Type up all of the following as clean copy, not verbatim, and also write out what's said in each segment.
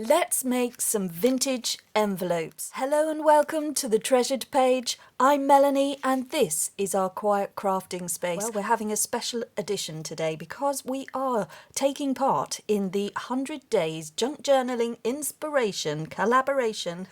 Let's make some vintage envelopes. Hello and welcome to the treasured page. I'm Melanie and this is our quiet crafting space. Well, we're having a special edition today because we are taking part in the 100 Days Junk Journaling Inspiration Collaboration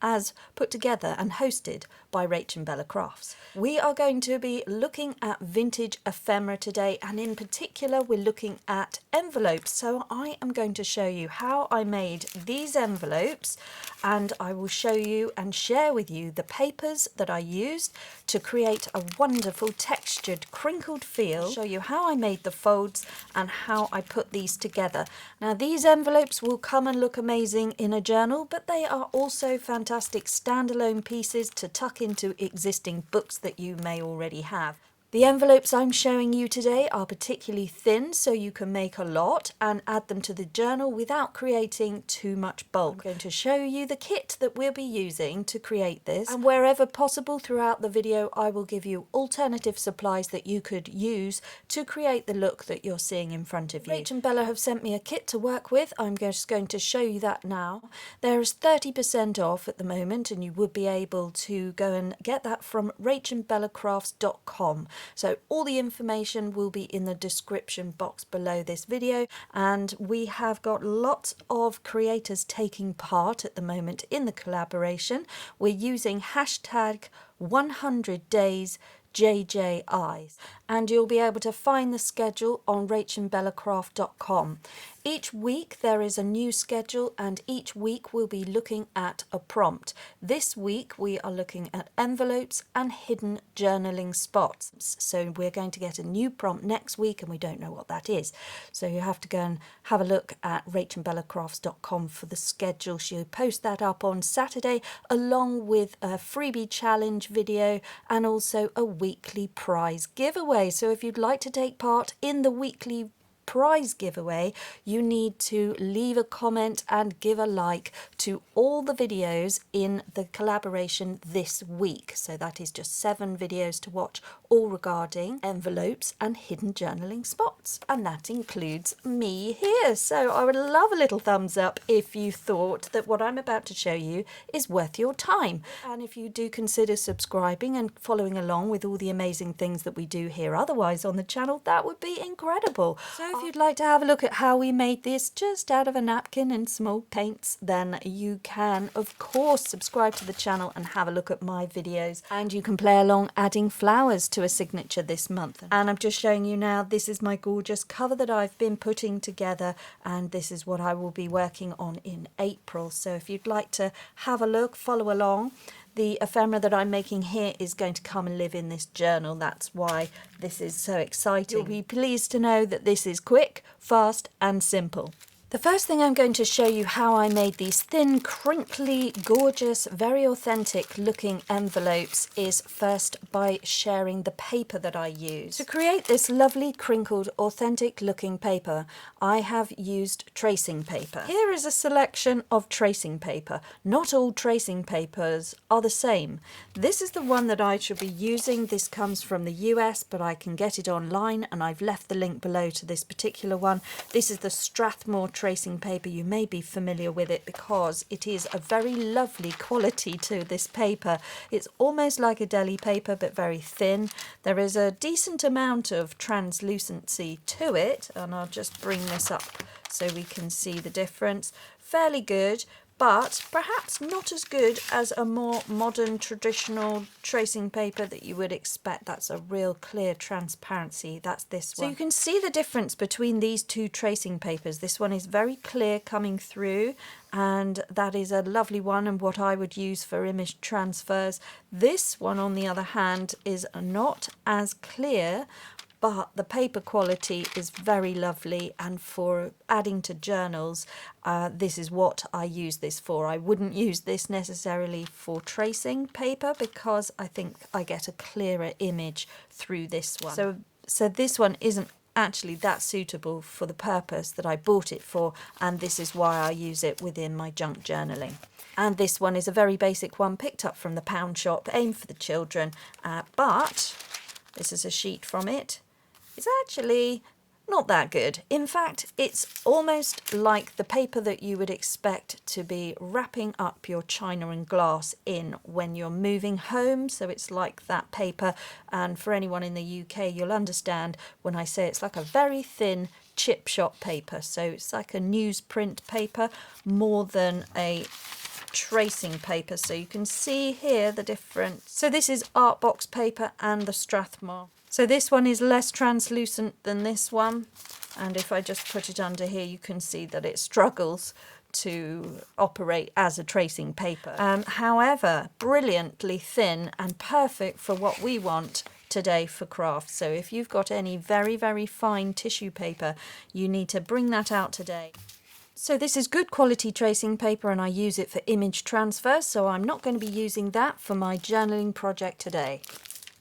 as put together and hosted by Rachel Bella Crafts. We are going to be looking at vintage ephemera today, and in particular we're looking at envelopes. So I am going to show you how I made these envelopes, and I will show you and share with you the papers that I used to create a wonderful textured crinkled feel. I'll show you how I made the folds and how I put these together. Now these envelopes will come and look amazing in a journal, but they are also fantastic standalone pieces to tuck into existing books that you may already have. The envelopes I'm showing you today are particularly thin, so you can make a lot and add them to the journal without creating too much bulk. I'm going to show you the kit that we'll be using to create this, and wherever possible throughout the video I will give you alternative supplies that you could use to create the look that you're seeing in front of you. Rach and Bella have sent me a kit to work with. I'm just going to show you that now. There is 30% off at the moment, and you would be able to go and get that from rachandbellacrafts.com. So all the information will be in the description box below this video, and we have got lots of creators taking part at the moment in the collaboration. We're using hashtag 100 days JJIs, and you'll be able to find the schedule on rachandbellacraft.com. Each week there is a new schedule, and each week we'll be looking at a prompt. This week we are looking at envelopes and hidden journaling spots. So we're going to get a new prompt next week, and we don't know what that is. So you have to go and have a look at rachandbellacrafts.com for the schedule. She'll post that up on Saturday along with a freebie challenge video and also a weekly prize giveaway. So if you'd like to take part in the weekly prize giveaway, you need to leave a comment and give a like to all the videos in the collaboration this week. So that is just 7 videos to watch, all regarding envelopes and hidden journaling spots, and that includes me here. So I would love a little thumbs up if you thought that what I'm about to show you is worth your time, and if you do consider subscribing and following along with all the amazing things that we do here otherwise on the channel, that would be incredible. So if you'd like to have a look at how we made this just out of a napkin and small paints, then you can of course subscribe to the channel and have a look at my videos, and you can play along adding flowers to a signature this month. And I'm just showing you now, this is my gorgeous cover that I've been putting together, and this is what I will be working on in April. So if you'd like to have a look, follow along. The ephemera that I'm making here is going to come and live in this journal. That's why this is so exciting. You'll be pleased to know that this is quick, fast and simple. The first thing I'm going to show you how I made these thin, crinkly, gorgeous, very authentic looking envelopes is first by sharing the paper that I use. To create this lovely, crinkled, authentic looking paper, I have used tracing paper. Here is a selection of tracing paper. Not all tracing papers are the same. This is the one that I should be using. This comes from the US, but I can get it online, and I've left the link below to this particular one. This is the Strathmore tracing paper. You may be familiar with it because it is a very lovely quality to this paper. It's almost like a deli paper but very thin. There is a decent amount of translucency to it, and I'll just bring this up so we can see the difference. Fairly good, but perhaps not as good as a more modern traditional tracing paper that you would expect. That's a real clear transparency. That's this one. So you can see the difference between these two tracing papers. This one is very clear coming through, and that is a lovely one and what I would use for image transfers. This one, on the other hand, is not as clear, but the paper quality is very lovely, and for adding to journals, this is what I use this for. I wouldn't use this necessarily for tracing paper because I think I get a clearer image through this one. So this one isn't actually that suitable for the purpose that I bought it for, and this is why I use it within my junk journaling. And this one is a very basic one picked up from the pound shop, aimed for the children, but this is a sheet from it. It's actually not that good. In fact, it's almost like the paper that you would expect to be wrapping up your china and glass in when you're moving home. So it's like that paper, and for anyone in the UK, you'll understand when I say it's like a very thin chip shop paper. So it's like a newsprint paper more than a tracing paper. So you can see here the difference. So this is art box paper and the Strathmore. So this one is less translucent than this one, and if I just put it under here, you can see that it struggles to operate as a tracing paper. However, brilliantly thin and perfect for what we want today for craft. So if you've got any very, very fine tissue paper, you need to bring that out today. So this is good quality tracing paper, and I use it for image transfer, so I'm not going to be using that for my journaling project today.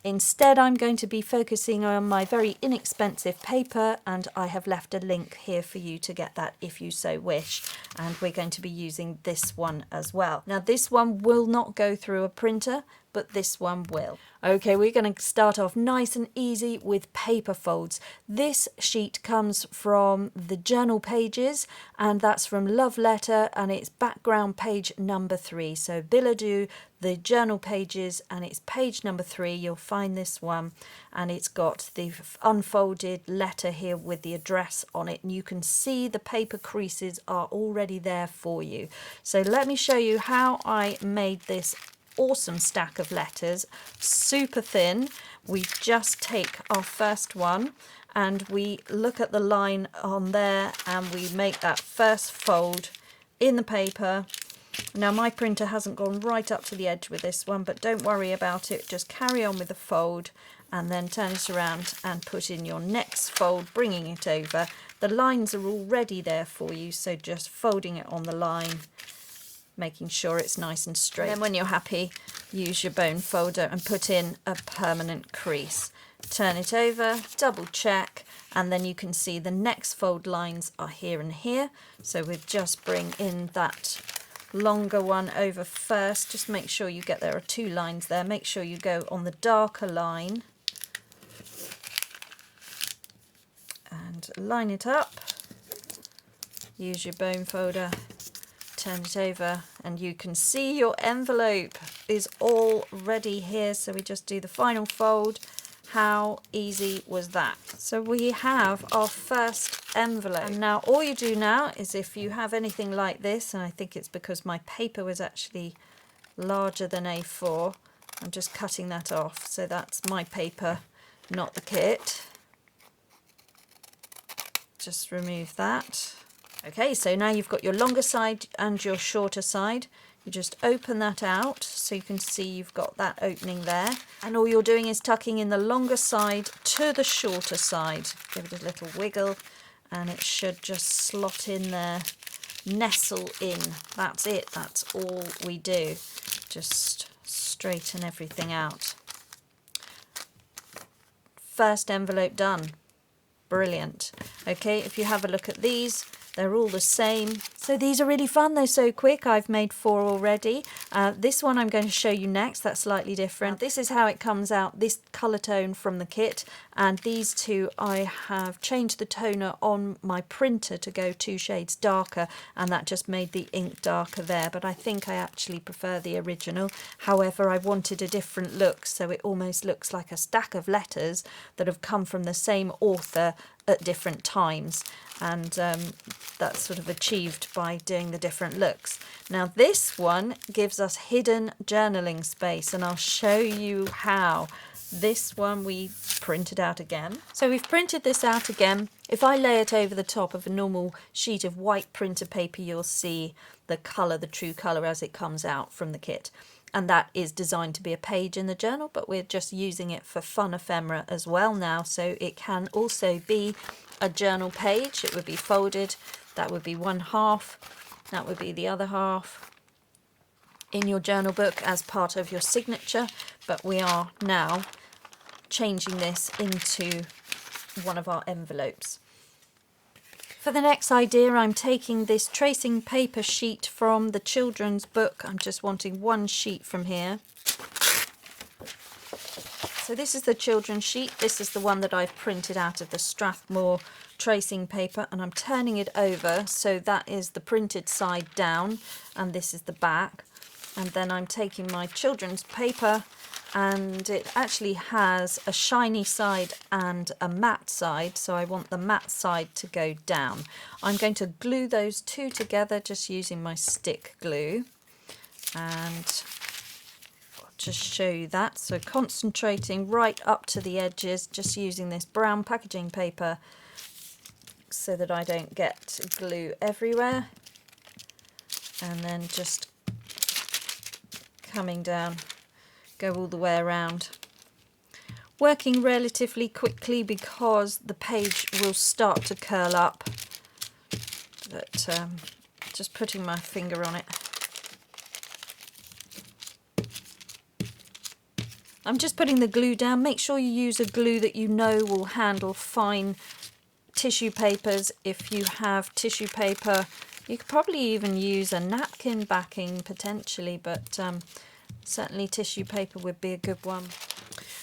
Instead, I'm going to be focusing on my very inexpensive paper, and I have left a link here for you to get that if you so wish. And we're going to be using this one as well. Now, this one will not go through a printer, but this one will. Okay, we're going to start off nice and easy with paper folds. This sheet comes from the journal pages, and that's from Love Letter, and it's background page number 3. So Billet Doux, the journal pages, and it's page number 3. You'll find this one, and it's got the unfolded letter here with the address on it, and you can see the paper creases are already there for you. So let me show you how I made this awesome stack of letters, super thin. We just take our first one and we look at the line on there, and we make that first fold in the paper. Now my printer hasn't gone right up to the edge with this one, but don't worry about it, just carry on with the fold and then turn it around and put in your next fold, bringing it over. The lines are already there for you, so just folding it on the line, making sure it's nice and straight. And then when you're happy, use your bone folder and put in a permanent crease. Turn it over, double check, and then you can see the next fold lines are here and here. So we'll just bring in that longer one over first. Just make sure you get, there are 2 lines there. Make sure you go on the darker line and line it up. Use your bone folder. Turn it over, and you can see your envelope is already here. So we just do the final fold. How easy was that? So we have our first envelope. And now all you do now is, if you have anything like this, and I think it's because my paper was actually larger than A4, I'm just cutting that off. So that's my paper, not the kit. Just remove that. Okay, so now you've got your longer side and your shorter side. You just open that out so you can see you've got that opening there. And all you're doing is tucking in the longer side to the shorter side. Give it a little wiggle and it should just slot in there, nestle in. That's it, that's all we do. Just straighten everything out. First envelope done. Brilliant. Okay, if you have a look at these, they're all the same. So these are really fun. They're so quick. I've made 4 already. This one I'm going to show you next. That's slightly different. This is how it comes out, this colour tone from the kit. And these 2, I have changed the toner on my printer to go 2 shades darker, and that just made the ink darker there. But I think I actually prefer the original. However, I wanted a different look, so it almost looks like a stack of letters that have come from the same author at different times, and that's sort of achieved by doing the different looks. Now this one gives us hidden journaling space, and I'll show you how. This one we printed out again. So we've printed this out again. If I lay it over the top of a normal sheet of white printer paper, you'll see the colour, the true colour as it comes out from the kit. And that is designed to be a page in the journal, but we're just using it for fun ephemera as well now. So it can also be a journal page. It would be folded. That would be one half. That would be the other half in your journal book as part of your signature. But we are now changing this into one of our envelopes. For the next idea, I'm taking this tracing paper sheet from the children's book. I'm just wanting 1 sheet from here. So this is the children's sheet. This is the one that I've printed out of the Strathmore tracing paper and I'm turning it over so that is the printed side down and this is the back. And then I'm taking my children's paper, and it actually has a shiny side and a matte side, so I want the matte side to go down. I'm going to glue those two together just using my stick glue, and I'll just show you that. So concentrating right up to the edges, just using this brown packaging paper so that I don't get glue everywhere, and then just coming down, go all the way around. Working relatively quickly because the page will start to curl up, but just putting my finger on it. I'm just putting the glue down. Make sure you use a glue that you know will handle fine tissue papers. If you have tissue paper, you could probably even use a napkin backing potentially, but certainly tissue paper would be a good one.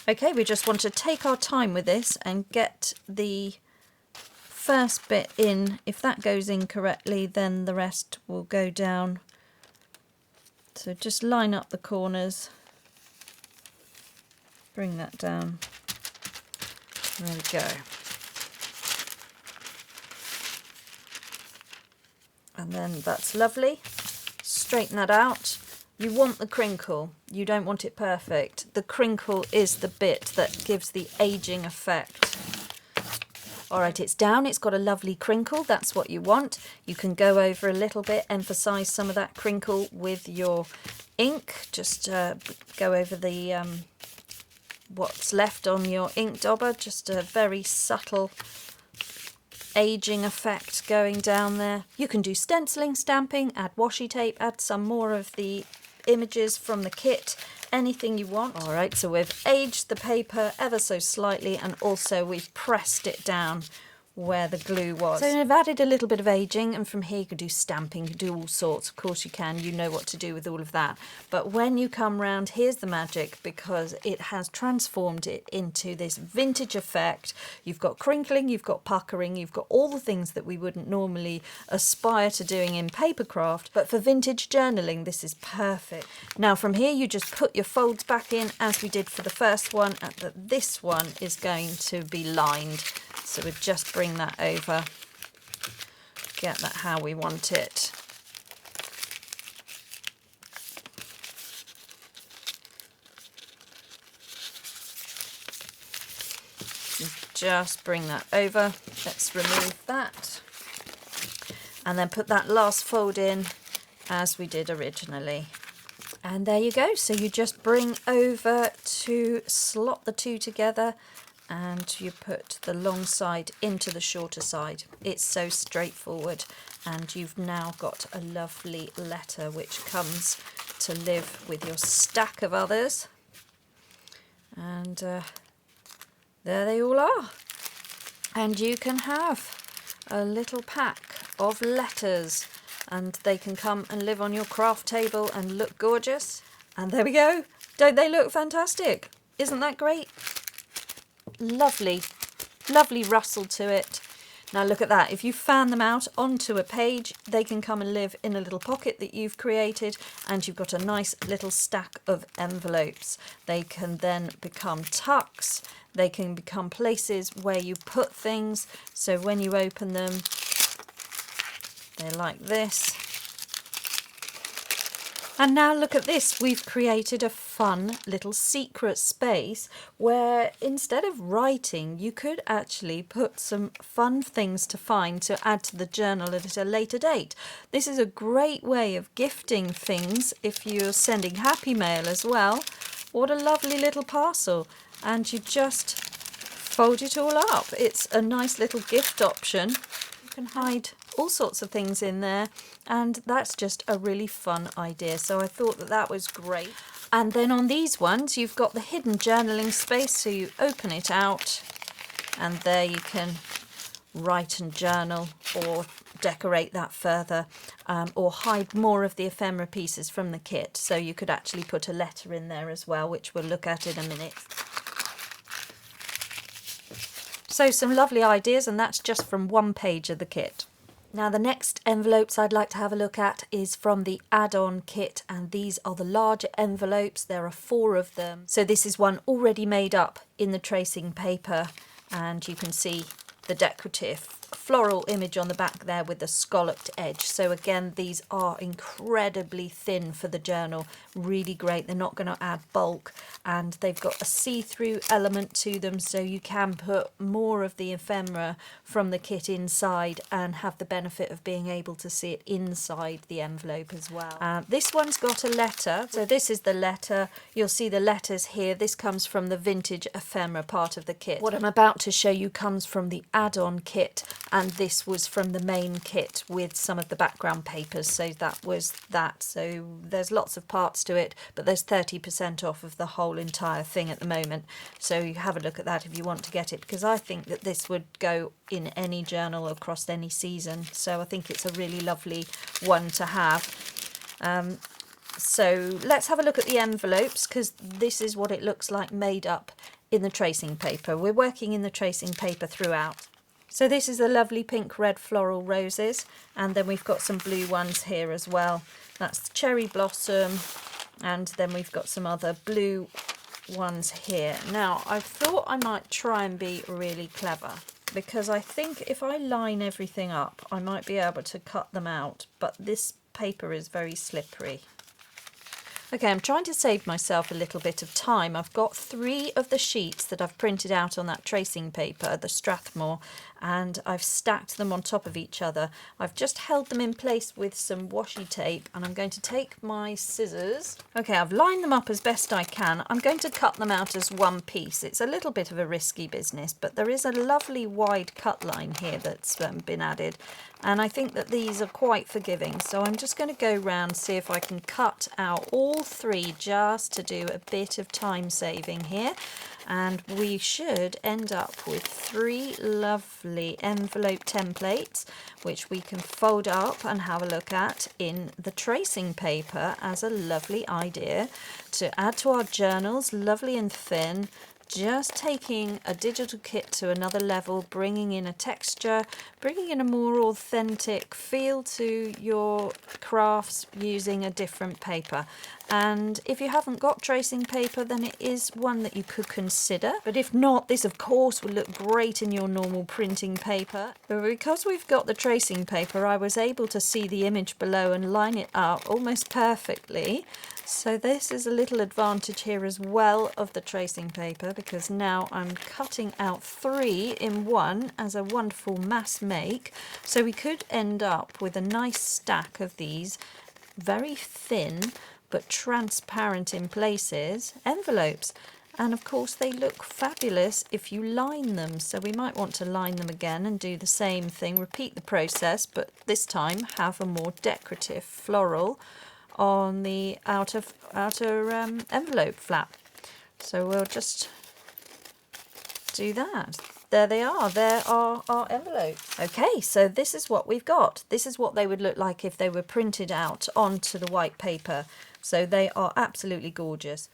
Okay, we just want to take our time with this and get the first bit in. If that goes in correctly, then the rest will go down. So just line up the corners, bring that down. There we go. And then that's lovely. Straighten that out. You want the crinkle, you don't want it perfect. The crinkle is the bit that gives the aging effect. Alright, it's down, it's got a lovely crinkle, that's what you want. You can go over a little bit, emphasise some of that crinkle with your ink. Just go over the what's left on your ink dauber, just a very subtle aging effect going down there. You can do stenciling, stamping, add washi tape, add some more of the images from the kit, anything you want. Alright, so we've aged the paper ever so slightly, and also we've pressed it down where the glue was. So I've added a little bit of aging, and from here you can do stamping, you can do all sorts. Of course you can, you know what to do with all of that. But when you come round, here's the magic, because it has transformed it into this vintage effect. You've got crinkling, you've got puckering, you've got all the things that we wouldn't normally aspire to doing in papercraft, but for vintage journaling this is perfect. Now from here you just put your folds back in as we did for the first one, and this one is going to be lined. So we just bring that over, get that how we want it. Just bring that over. Let's remove that. And then put that last fold in as we did originally. And there you go. So you just bring over to slot the two together, and you put the long side into the shorter side. It's so straightforward, and you've now got a lovely letter which comes to live with your stack of others. And there they all are. And you can have a little pack of letters, and they can come and live on your craft table and look gorgeous. And there we go. Don't they look fantastic? Isn't that great? Lovely, lovely rustle to it. Now look at that. If you fan them out onto a page, they can come and live in a little pocket that you've created, and you've got a nice little stack of envelopes. They can then become tucks. They can become places where you put things. So when you open them, they're like this. And now look at this, we've created a fun little secret space where instead of writing, you could actually put some fun things to find to add to the journal at a later date. This is a great way of gifting things if you're sending happy mail as well. What a lovely little parcel. And you just fold it all up. It's a nice little gift option. You can hide all sorts of things in there, and that's just a really fun idea. So I thought that that was great. And then on these ones you've got the hidden journaling space, so you open it out and there you can write and journal or decorate that further, or hide more of the ephemera pieces from the kit. So you could actually put a letter in there as well, which we'll look at in a minute. So some lovely ideas, and that's just from one page of the kit. Now the next envelopes I'd like to have a look at is from the add-on kit, and these are the larger envelopes. There are 4 of them. So this is one already made up in the tracing paper, and you can see the decorative floral image on the back there with the scalloped edge. So again, these are incredibly thin for the journal, really great. They're not going to add bulk, and they've got a see-through element to them, so you can put more of the ephemera from the kit inside and have the benefit of being able to see it inside the envelope as well. This one's got a letter, so this is the letter. You'll see the letters here. This comes from the vintage ephemera part of the kit. What I'm about to show you comes from the add-on kit, and this was from the main kit with some of the background papers, so that was that. So there's lots of parts to it, but there's 30% off of the whole entire thing at the moment, so you have a look at that if you want to get it, because I think that this would go in any journal across any season, so I think it's a really lovely one to have. So let's have a look at the envelopes, because this is what it looks like made up in the tracing paper. We're working in the tracing paper throughout. So this is the lovely pink red floral roses, and then we've got some blue ones here as well. That's cherry blossom, and then we've got some other blue ones here. Now I thought I might try and be really clever, because I think if I line everything up I might be able to cut them out, but this paper is very slippery. Okay, I'm trying to save myself a little bit of time. I've got 3 of the sheets that I've printed out on that tracing paper, the Strathmore, and I've stacked them on top of each other. I've just held them in place with some washi tape, and I'm going to take my scissors. Okay, I've lined them up as best I can. I'm going to cut them out as one piece. It's a little bit of a risky business, but there is a lovely wide cut line here that's been added, and I think that these are quite forgiving, so I'm just going to go round, see if I can cut out all 3 just to do a bit of time saving here, and we should end up with 3 lovely envelope templates which we can fold up and have a look at in the tracing paper as a lovely idea to add to our journals, lovely and thin. Just taking a digital kit to another level, bringing in a texture, bringing in a more authentic feel to your crafts using a different paper. And if you haven't got tracing paper, then it is one that you could consider. But if not, this of course will look great in your normal printing paper. But because we've got the tracing paper, I was able to see the image below and line it up almost perfectly. So this is a little advantage here as well of the tracing paper, because now I'm cutting out 3 in one as a wonderful mass make. So we could end up with a nice stack of these very thin but transparent in places envelopes. And of course they look fabulous if you line them, so we might want to line them again and do the same thing, repeat the process, but this time have a more decorative floral on the outer envelope flap. So we'll just do that. There they are. There are our envelopes. Okay, so this is what we've got. This is what they would look like if they were printed out onto the white paper. So they are absolutely gorgeous.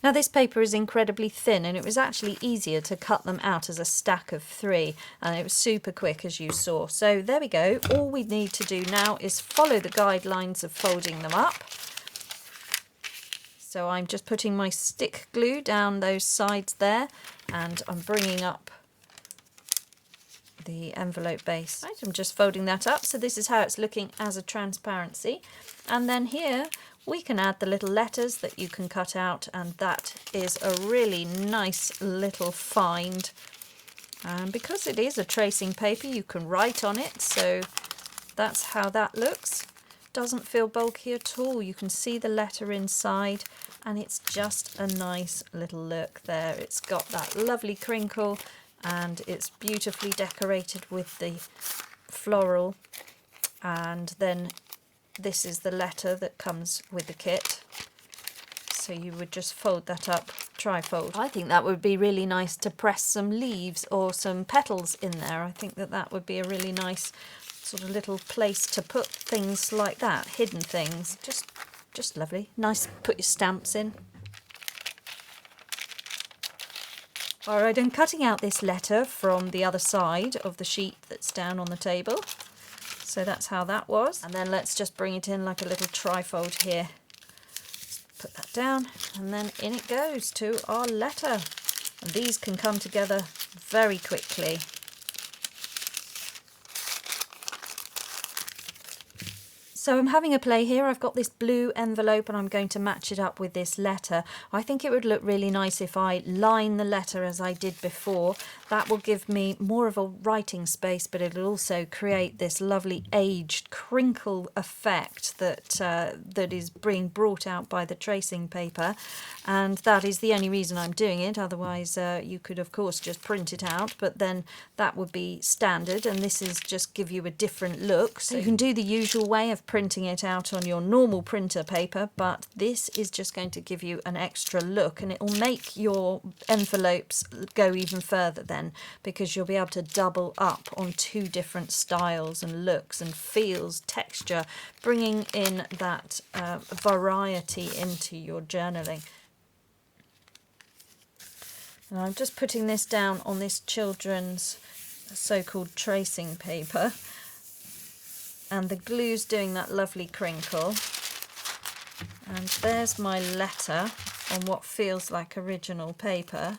Now this paper is incredibly thin, and it was actually easier to cut them out as a stack of 3, and it was super quick as you saw. So there we go. All we need to do now is follow the guidelines of folding them up. So I'm just putting my stick glue down those sides there, and I'm bringing up the envelope base. Right, I'm just folding that up, so this is how it's looking as a transparency. And then here we can add the little letters that you can cut out, and that is a really nice little find. And because it is a tracing paper, you can write on it, so that's how that looks. Doesn't feel bulky at all. You can see the letter inside, and it's just a nice little look there. It's got that lovely crinkle, and it's beautifully decorated with the floral, and then this is the letter that comes with the kit. So you would just fold that up, tri-fold. I think that would be really nice to press some leaves or some petals in there. I think that that would be a really nice sort of little place to put things like that, hidden things. Just lovely. Nice, put your stamps in. Alright, I'm cutting out this letter from the other side of the sheet that's down on the table. So that's how that was. And then let's just bring it in like a little trifold here. Put that down, and then in it goes to our letter. And these can come together very quickly. So I'm having a play here. I've got this blue envelope and I'm going to match it up with this letter. I think it would look really nice if I line the letter as I did before. That will give me more of a writing space, but it'll also create this lovely aged crinkle effect that is being brought out by the tracing paper. And that is the only reason I'm doing it. Otherwise, you could, of course, just print it out, but then that would be standard. And this is just give you a different look. So you can do the usual way of printing it out on your normal printer paper, but this is just going to give you an extra look, and it will make your envelopes go even further then, because you'll be able to double up on two different styles and looks and feels, texture, bringing in that variety into your journaling. And I'm just putting this down on this children's so-called tracing paper. And the glue's doing that lovely crinkle. And there's my letter on what feels like original paper.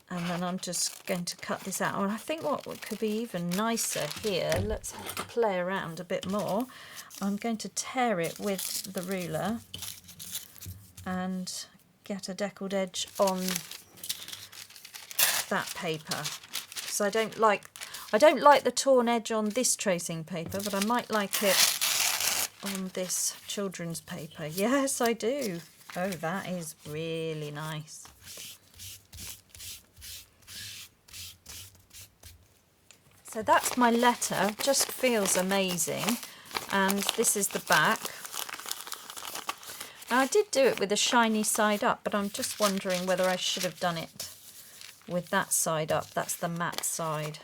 And then I'm just going to cut this out. And I think what could be even nicer here, let's play around a bit more. I'm going to tear it with the ruler and get a deckled edge on that paper. Because I don't like the torn edge on this tracing paper, but I might like it on this children's paper. Yes, I do. Oh, that is really nice. So that's my letter. Just feels amazing. And this is the back. Now, I did do it with the shiny side up, but I'm just wondering whether I should have done it with that side up. That's the matte side.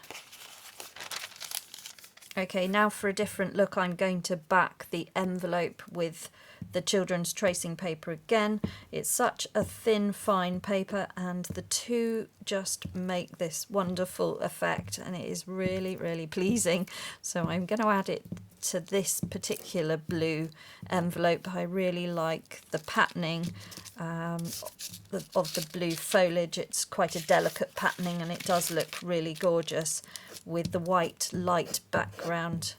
Okay, now for a different look, I'm going to back the envelope with the children's tracing paper again. It's such a thin, fine paper, and the two just make this wonderful effect, and it is really, really pleasing. So I'm going to add it to this particular blue envelope. I really like the patterning of the blue foliage. It's quite a delicate patterning, and it does look really gorgeous with the white light background.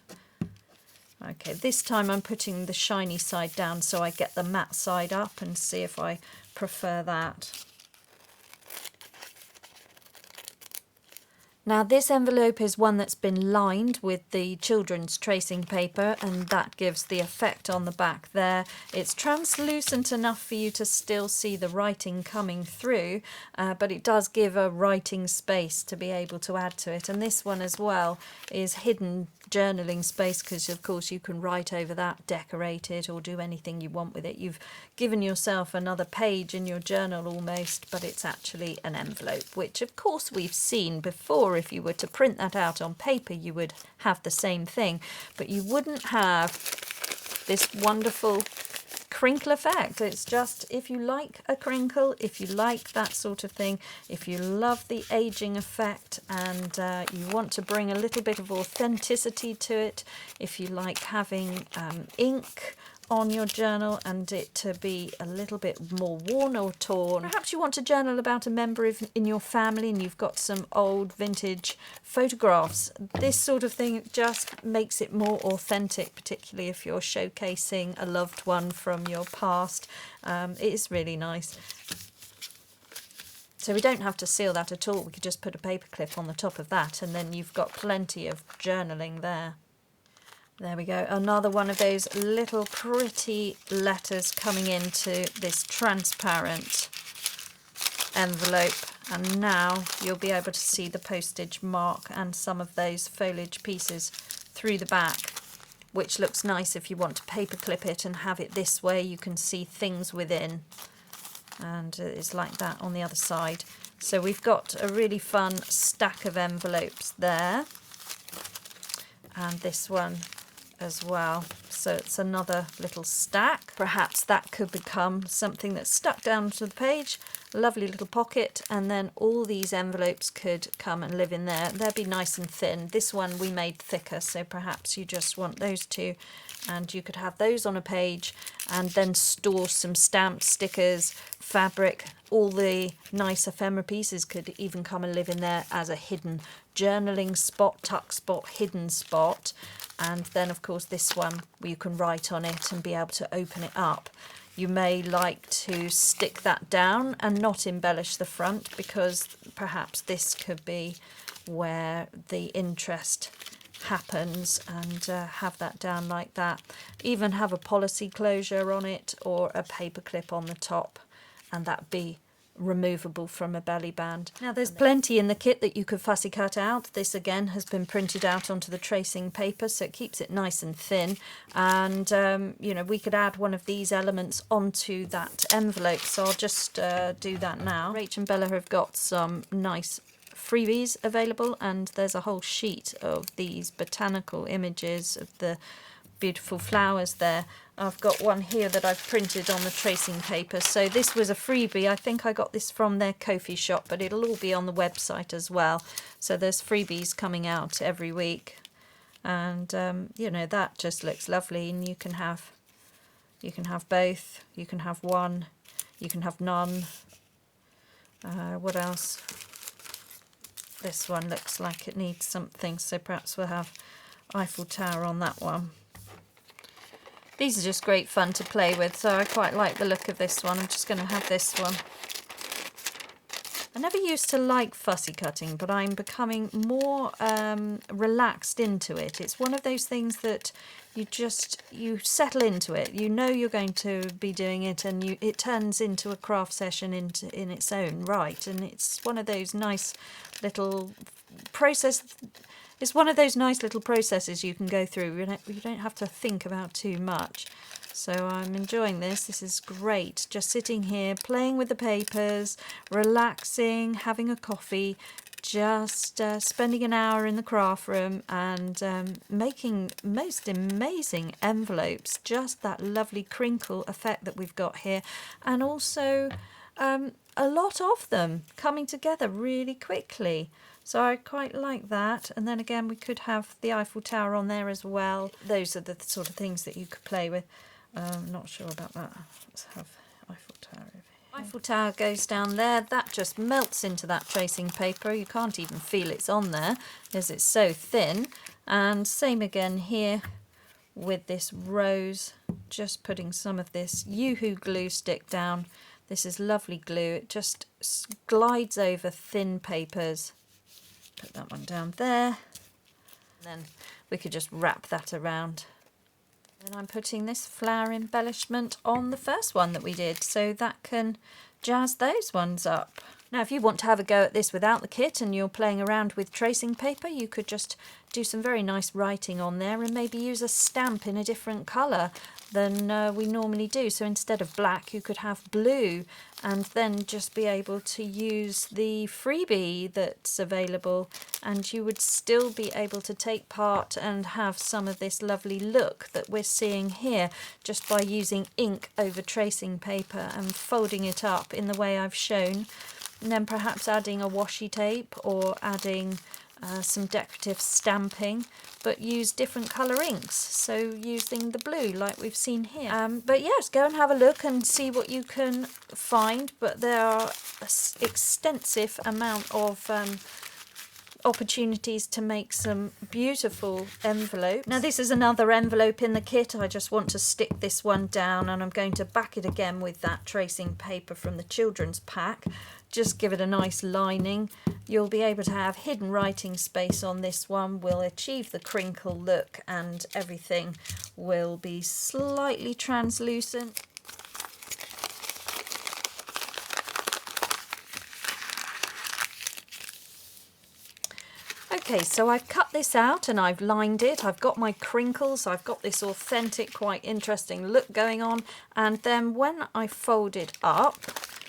Okay, this time I'm putting the shiny side down so I get the matte side up, and see if I prefer that. Now this envelope is one that's been lined with the children's tracing paper, and that gives the effect on the back there. It's translucent enough for you to still see the writing coming through, but it does give a writing space to be able to add to it. And this one as well is hidden journaling space, because of course you can write over that, decorate it, or do anything you want with it. You've given yourself another page in your journal almost, but it's actually an envelope, which of course we've seen before. If you were to print that out on paper, you would have the same thing, but you wouldn't have this wonderful crinkle effect. It's just, if you like a crinkle, if you like that sort of thing, if you love the aging effect, and you want to bring a little bit of authenticity to it, if you like having ink on your journal and it to be a little bit more worn or torn. Perhaps you want to journal about a member in your family and you've got some old vintage photographs. This sort of thing just makes it more authentic, particularly if you're showcasing a loved one from your past. It is really nice. So we don't have to seal that at all. We could just put a paper clip on the top of that, and then you've got plenty of journaling there. There we go, another one of those little pretty letters coming into this transparent envelope, and now you'll be able to see the postage mark and some of those foliage pieces through the back, which looks nice if you want to paper clip it and have it this way. You can see things within, and it's like that on the other side. So we've got a really fun stack of envelopes there, and this one as well. So it's another little stack. Perhaps that could become something that's stuck down to the page. Lovely little pocket, and then all these envelopes could come and live in there. They'd be nice and thin. This one we made thicker, so perhaps you just want those two, and you could have those on a page and then store some stamps, stickers, fabric. All the nice ephemera pieces could even come and live in there as a hidden journaling spot, tuck spot, hidden spot. And then of course this one you can write on it and be able to open it up. You may like to stick that down and not embellish the front, because perhaps this could be where the interest happens, and have that down like that. Even have a policy closure on it or a paper clip on the top, and that be removable from a belly band. Now there's plenty in the kit that you could fussy cut out. This again has been printed out onto the tracing paper, so it keeps it nice and thin, and you know, we could add one of these elements onto that envelope, so I'll just do that now. Rach and Bella have got some nice freebies available, and there's a whole sheet of these botanical images of the beautiful flowers there. I've got one here that I've printed on the tracing paper. So this was a freebie. I think I got this from their Ko-fi shop, but it'll all be on the website as well. So there's freebies coming out every week, and you know, that just looks lovely. And you can have both. You can have one. You can have none. What else? This one looks like it needs something, so perhaps we'll have Eiffel Tower on that one. These are just great fun to play with, so I quite like the look of this one. I'm just going to have this one. I never used to like fussy cutting, but I'm becoming more relaxed into it. It's one of those things that you settle into it. You know you're going to be doing it, and it turns into a craft session in its own right. And it's one of those nice little process. It's one of those nice little processes you can go through. You don't have to think about too much. So I'm enjoying this. This is great. Just sitting here, playing with the papers, relaxing, having a coffee, just spending an hour in the craft room and making most amazing envelopes. Just that lovely crinkle effect that we've got here. And also a lot of them coming together really quickly. So I quite like that. And then again, we could have the Eiffel Tower on there as well. Those are the sort of things that you could play with. Not sure about that. Let's have Eiffel Tower over here. Eiffel Tower goes down there. That just melts into that tracing paper. You can't even feel it's on there as it's so thin. And same again here with this rose. Just putting some of this Yoo-hoo glue stick down. This is lovely glue. It just glides over thin papers. Put that one down there. And then we could just wrap that around. And I'm putting this flower embellishment on the first one that we did, so that can jazz those ones up. Now, if you want to have a go at this without the kit and you're playing around with tracing paper, you could just do some very nice writing on there and maybe use a stamp in a different colour than we normally do. So instead of black, you could have blue, and then just be able to use the freebie that's available, and you would still be able to take part and have some of this lovely look that we're seeing here just by using ink over tracing paper and folding it up in the way I've shown, and then perhaps adding a washi tape or adding some decorative stamping, but use different colour inks, so using the blue like we've seen here. But yes, go and have a look and see what you can find, but there are an extensive amount of opportunities to make some beautiful envelopes. Now this is another envelope in the kit. I just want to stick this one down, and I'm going to back it again with that tracing paper from the children's pack. Just give it a nice lining. You'll be able to have hidden writing space on this one. We'll achieve the crinkle look, and everything will be slightly translucent. Okay, so I've cut this out and I've lined it. I've got my crinkles. I've got this authentic, quite interesting look going on. And then when I fold it up,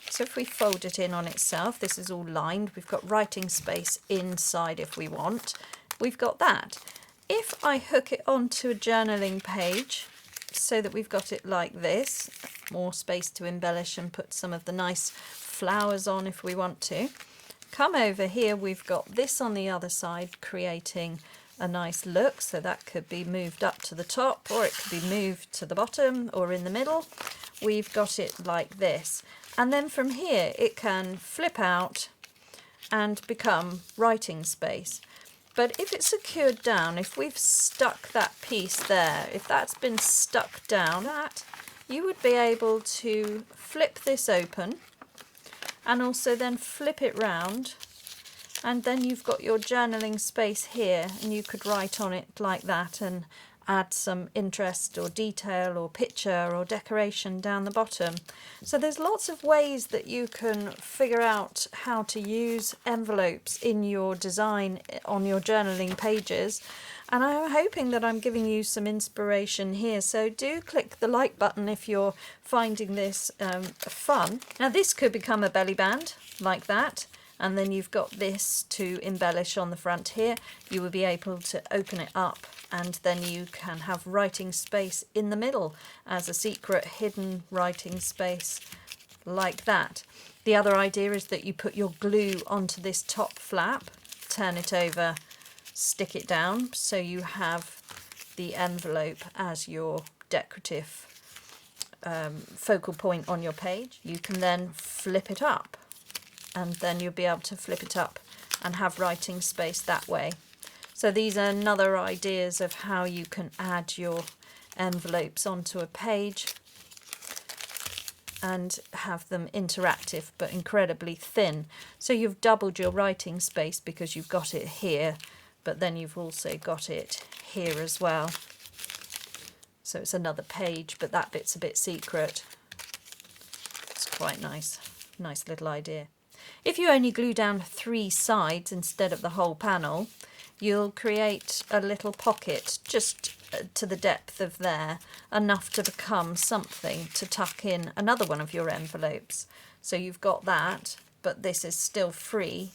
so if we fold it in on itself, this is all lined. We've got writing space inside if we want. We've got that. if I hook it onto a journaling page so that we've got it like this, more space to embellish and put some of the nice flowers on if we want to. Come over here, we've got this on the other side creating a nice look, so that could be moved up to the top or it could be moved to the bottom or in the middle. We've got it like this, and then from here it can flip out and become writing space. But if it's secured down, if we've stuck that piece there, if that's been stuck down, you would be able to flip this open and also then flip it round, and then you've got your journaling space here and you could write on it like that and add some interest or detail or picture or decoration down the bottom. So there's lots of ways that you can figure out how to use envelopes in your design on your journaling pages, and I'm hoping that I'm giving you some inspiration here. So do click the like button if you're finding this fun. Now this could become a belly band like that, and then you've got this to embellish on the front here. You will be able to open it up and then you can have writing space in the middle as a secret hidden writing space like that. The other idea is that you put your glue onto this top flap, turn it over, stick it down, so you have the envelope as your decorative focal point on your page. You can then flip it up, and then you'll be able to flip it up and have writing space that way. So these are another ideas of how you can add your envelopes onto a page and have them interactive but incredibly thin. So you've doubled your writing space because you've got it here, but then you've also got it here as well. So it's another page, but that bit's a bit secret. It's quite nice. Nice little idea. If you only glue down 3 sides instead of the whole panel, you'll create a little pocket just to the depth of there, enough to become something to tuck in another one of your envelopes. So you've got that, but this is still free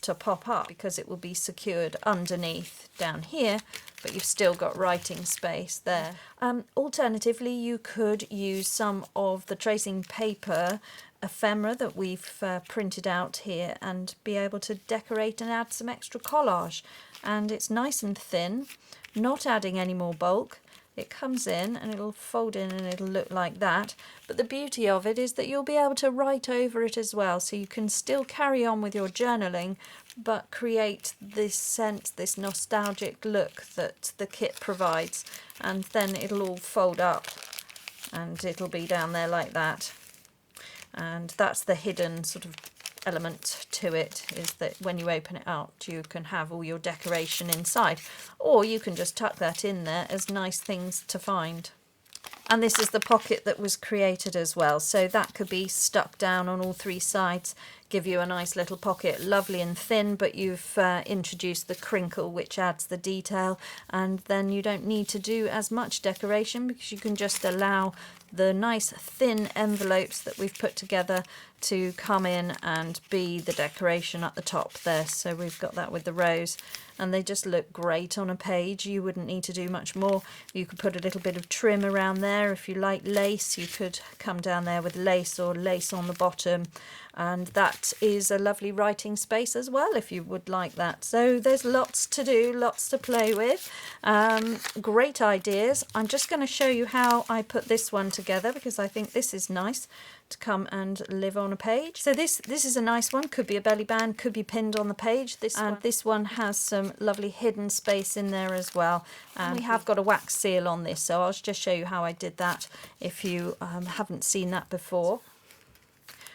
to pop up because it will be secured underneath down here, but you've still got writing space there. Alternatively, you could use some of the tracing paper ephemera that we've printed out here and be able to decorate and add some extra collage. And it's nice and thin, not adding any more bulk. It comes in and it'll fold in and it'll look like that. But the beauty of it is that you'll be able to write over it as well, so you can still carry on with your journaling but create this sense, this nostalgic look that the kit provides, and then it'll all fold up and it'll be down there like that. And that's the hidden sort of element to it, is that when you open it out you can have all your decoration inside, or you can just tuck that in there as nice things to find. And this is the pocket that was created as well, so that could be stuck down on all 3 sides, give you a nice little pocket, lovely and thin, but you've introduced the crinkle which adds the detail, and then you don't need to do as much decoration because you can just allow the nice thin envelopes that we've put together to come in and be the decoration at the top there. So we've got that with the rose, and they just look great on a page. You wouldn't need to do much more. You could put a little bit of trim around there. If you like lace, you could come down there with lace or lace on the bottom, and that is a lovely writing space as well if you would like that. So there's lots to do, lots to play with, great ideas. I'm just going to show you how I put this one together because I think this is nice to come and live on a page. So this is a nice one, could be a belly band, could be pinned on the page. This one has some lovely hidden space in there as well, and we have got a wax seal on this, so I'll just show you how I did that if you haven't seen that before.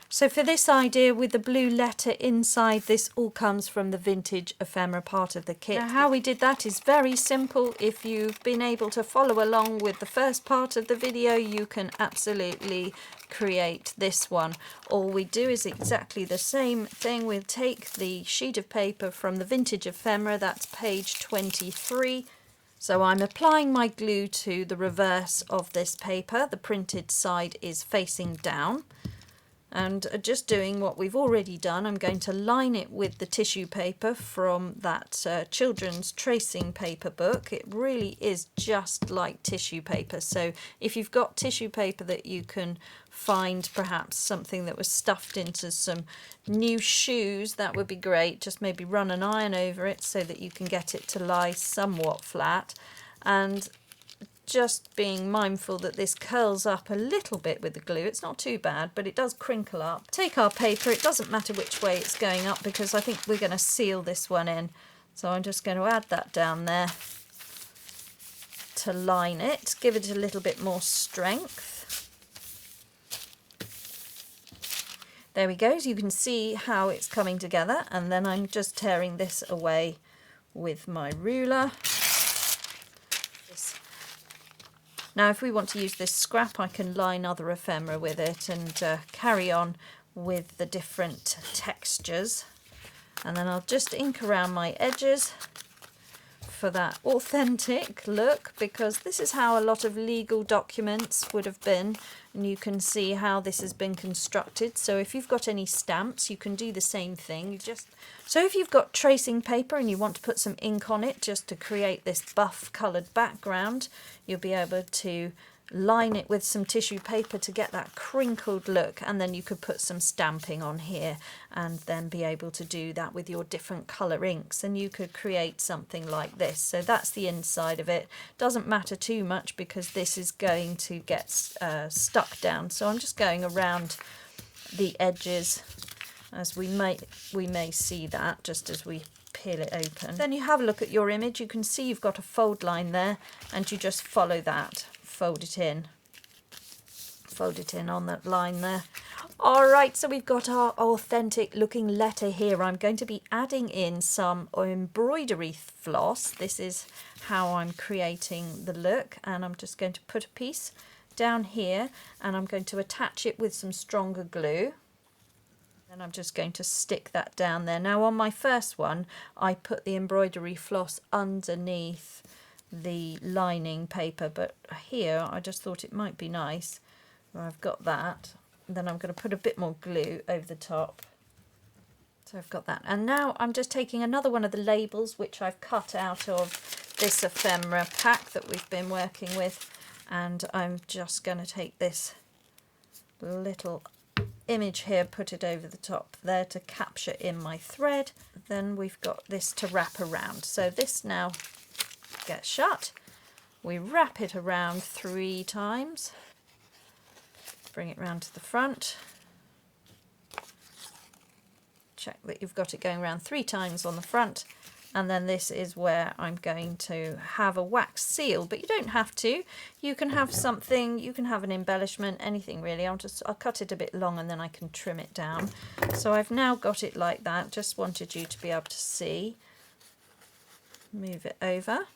So for this idea with the blue letter inside, this all comes from the vintage ephemera part of the kit. Now how we did that is very simple. If you've been able to follow along with the first part of the video, you can absolutely create this one. All we do is exactly the same thing. We'll take the sheet of paper from the vintage ephemera, that's page 23. So I'm applying my glue to the reverse of this paper. The printed side is facing down. And just doing what we've already done, I'm going to line it with the tissue paper from that children's tracing paper book. It really is just like tissue paper. So if you've got tissue paper that you can find, perhaps something that was stuffed into some new shoes, that would be great. Just maybe run an iron over it so that you can get it to lie somewhat flat. And just being mindful that this curls up a little bit with the glue. It's not too bad, but it does crinkle up. Take our paper, it doesn't matter which way it's going up because I think we're going to seal this one in. So I'm just going to add that down there to line it, give it a little bit more strength. There we go, so you can see how it's coming together, and then I'm just tearing this away with my ruler. Now if we want to use this scrap, I can line other ephemera with it and carry on with the different textures. And then I'll just ink around my edges for that authentic look, because this is how a lot of legal documents would have been, and you can see how this has been constructed. So if you've got any stamps, you can do the same thing. So if you've got tracing paper and you want to put some ink on it just to create this buff coloured background, you'll be able to line it with some tissue paper to get that crinkled look, and then you could put some stamping on here and then be able to do that with your different colour inks, and you could create something like this. So that's the inside of it. Doesn't matter too much because this is going to get stuck down, so I'm just going around the edges as we may see that just as we peel it open. Then you have a look at your image. You can see you've got a fold line there, and you just follow that. Fold it in on that line there. All right, so we've got our authentic looking letter here. I'm going to be adding in some embroidery floss. This is how I'm creating the look, and I'm just going to put a piece down here and I'm going to attach it with some stronger glue. And I'm just going to stick that down there. Now on my first one, I put the embroidery floss underneath the lining paper, but here I just thought it might be nice. I've got that, and then I'm going to put a bit more glue over the top. So I've got that, and now I'm just taking another one of the labels which I've cut out of this ephemera pack that we've been working with, and I'm just going to take this little image here, put it over the top there to capture in my thread. Then we've got this to wrap around. So this now gets shut. We wrap it around 3 times. Bring it round to the front. Check that you've got it going around 3 times on the front. And then this is where I'm going to have a wax seal, but you don't have to. You can have something, you can have an embellishment, anything really. I'll cut it a bit long and then I can trim it down. So I've now got it like that. Just wanted you to be able to see. Move it over.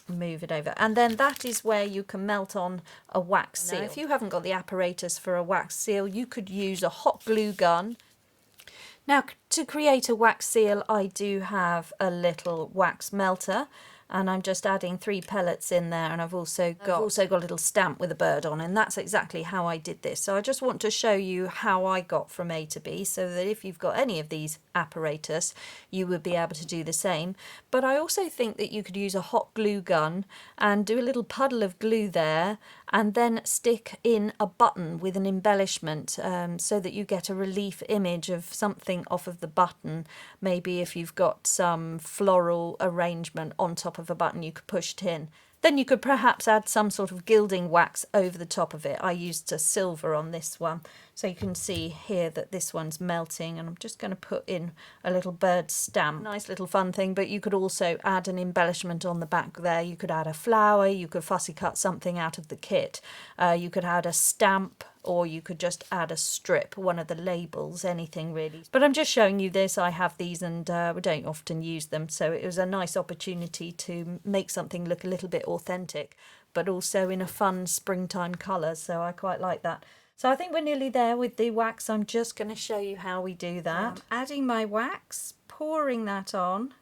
Move it over, and then that is where you can melt on a wax seal. Now, if you haven't got the apparatus for a wax seal, you could use a hot glue gun. Now to create a wax seal, I do have a little wax melter, and I'm just adding 3 pellets in there, and I've also got a little stamp with a bird on, and that's exactly how I did this. So I just want to show you how I got from A to B, so that if you've got any of these apparatus, you would be able to do the same. But I also think that you could use a hot glue gun and do a little puddle of glue there, and then stick in a button with an embellishment, so that you get a relief image of something off of the button. Maybe if you've got some floral arrangement on top of a button, you could push it in. Then you could perhaps add some sort of gilding wax over the top of it. I used a silver on this one. So you can see here that this one's melting, and I'm just going to put in a little bird stamp. Nice little fun thing, but you could also add an embellishment on the back there. You could add a flower, you could fussy cut something out of the kit. You could add a stamp, or you could just add a strip, one of the labels, anything really. But I'm just showing you this. I have these and we don't often use them, so it was a nice opportunity to make something look a little bit authentic, but also in a fun springtime colour, so I quite like that. So I think we're nearly there with the wax. I'm just going to show you how we do that. I'm adding my wax, pouring that on.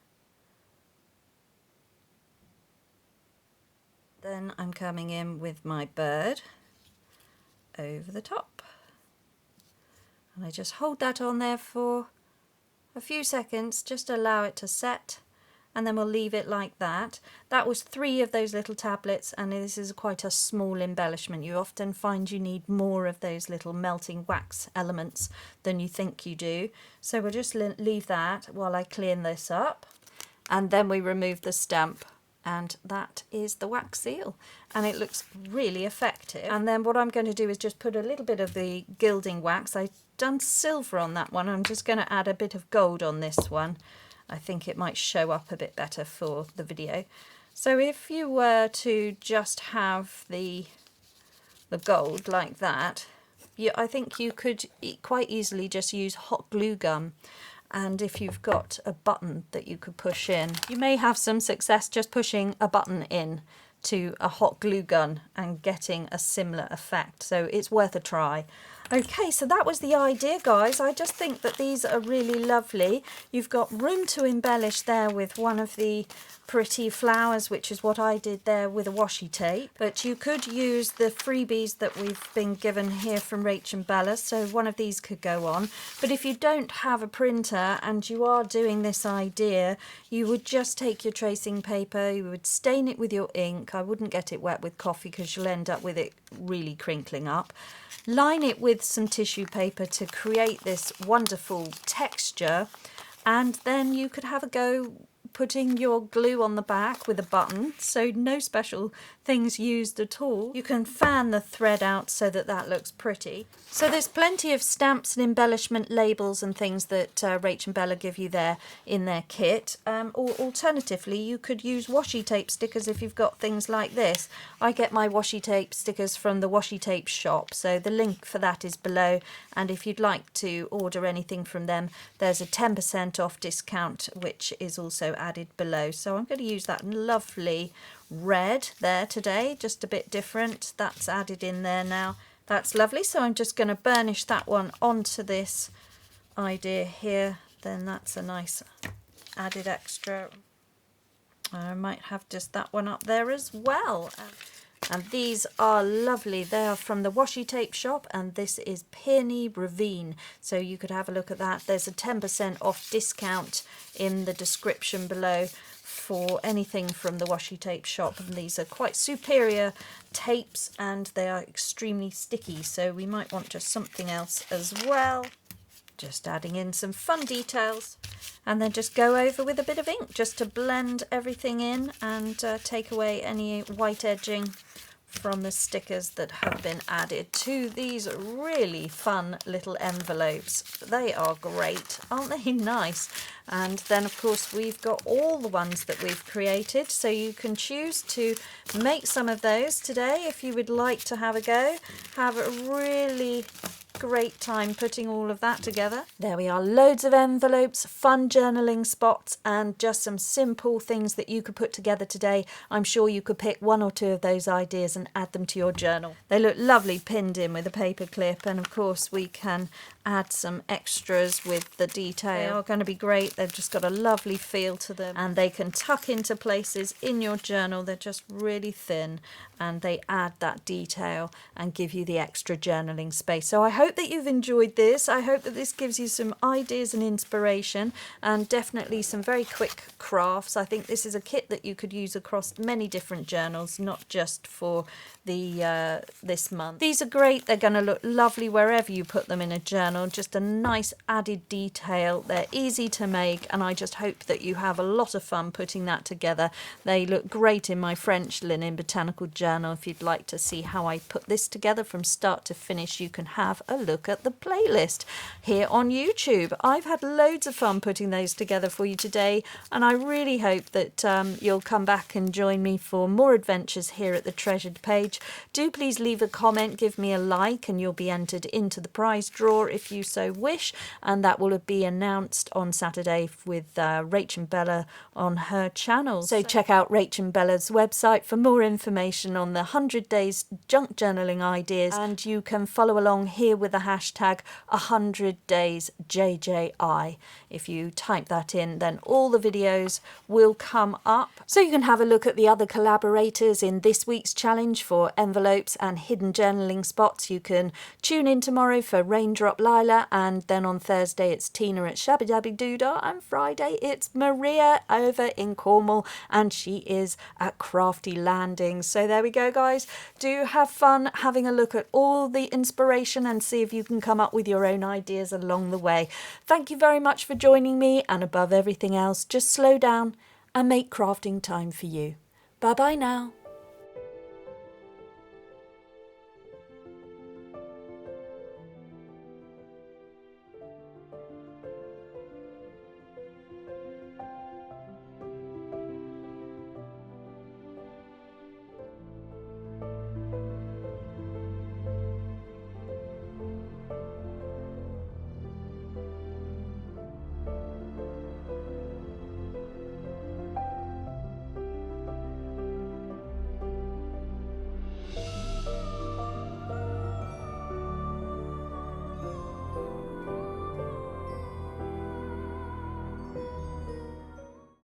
Then I'm coming in with my bird. over the top. And I just hold that on there for a few seconds, just allow it to set, and then we'll leave it like that. That was 3 of those little tablets, and this is quite a small embellishment. You often find you need more of those little melting wax elements than you think you do. So we'll just leave that while I clean this up, and then we remove the stamp. And that is the wax seal, and it looks really effective. And then what I'm going to do is just put a little bit of the gilding wax. I've done silver on that one. I'm just going to add a bit of gold on this one. I think it might show up a bit better for the video. So if you were to just have the gold like that, I think you could quite easily just use hot glue gun. And if you've got a button that you could push in, you may have some success just pushing a button in to a hot glue gun and getting a similar effect. So it's worth a try. Okay, so that was the idea, guys. I just think that these are really lovely. You've got room to embellish there with one of the pretty flowers, which is what I did there with a washi tape. But you could use the freebies that we've been given here from Rach and Bella, so one of these could go on. But if you don't have a printer and you are doing this idea, you would just take your tracing paper, you would stain it with your ink. I wouldn't get it wet with coffee because you'll end up with it really crinkling up. Line it with some tissue paper to create this wonderful texture, and then you could have a go putting your glue on the back with a button, so no special things used at all. You can fan the thread out so that that looks pretty. So there's plenty of stamps and embellishment labels and things that Rach and Bella give you there in their kit. Or alternatively, you could use washi tape stickers if you've got things like this. I get my washi tape stickers from the washi tape shop, so the link for that is below, and if you'd like to order anything from them, there's a 10% off discount which is also added below. So I'm going to use that lovely red there today, just a bit different. That's added in there now. That's lovely. So I'm just going to burnish that one onto this idea here. Then that's a nice added extra. I might have just that one up there as well. And these are lovely. They are from the washi tape shop, and this is Peony Ravine. So you could have a look at that. There's a 10% off discount in the description below for anything from the washi tape shop, and these are quite superior tapes and they are extremely sticky, so we might want just something else as well. Just adding in some fun details, and then just go over with a bit of ink just to blend everything in and take away any white edging from the stickers that have been added to these really fun little envelopes. They are great, aren't they nice? And then of course we've got all the ones that we've created, so you can choose to make some of those today if you would like to have a go. Have a really great time putting all of that together. There we are, loads of envelopes, fun journaling spots, and just some simple things that you could put together today. I'm sure you could pick 1 or 2 of those ideas and add them to your journal. They look lovely pinned in with a paper clip, and of course we can add some extras with the detail. They are going to be great. They've just got a lovely feel to them, and they can tuck into places in your journal. They're just really thin and they add that detail and give you the extra journaling space. So I hope that you've enjoyed this. I hope that this gives you some ideas and inspiration, and definitely some very quick crafts. I think this is a kit that you could use across many different journals, not just for the this month. These are great. They're going to look lovely wherever you put them in a journal. Just a nice added detail. They're easy to make, and I just hope that you have a lot of fun putting that together. They look great in my French linen botanical journal. If you'd like to see how I put this together from start to finish, you can have a look at the playlist here on YouTube. I've had loads of fun putting those together for you today, and I really hope that you'll come back and join me for more adventures here at the Treasured Page. Do please leave a comment, give me a like, and you'll be entered into the prize draw if if you so wish, and that will be announced on Saturday with Rach and Bella on her channel. So check out Rach and Bella's website for more information on the 100 days junk journaling ideas, and you can follow along here with the hashtag 100 days JJI. If you type that in, then all the videos will come up. So you can have a look at the other collaborators in this week's challenge for envelopes and hidden journaling spots. You can tune in tomorrow for Raindrop Lila, and then on Thursday it's Tina at Shabby Dabby Doodah, and Friday it's Maria over in Cornwall, and she is at Crafty Landing. So there we go, guys. Do have fun having a look at all the inspiration and see if you can come up with your own ideas along the way. Thank you very much for joining me, and above everything else, just slow down and make crafting time for you. Bye bye now.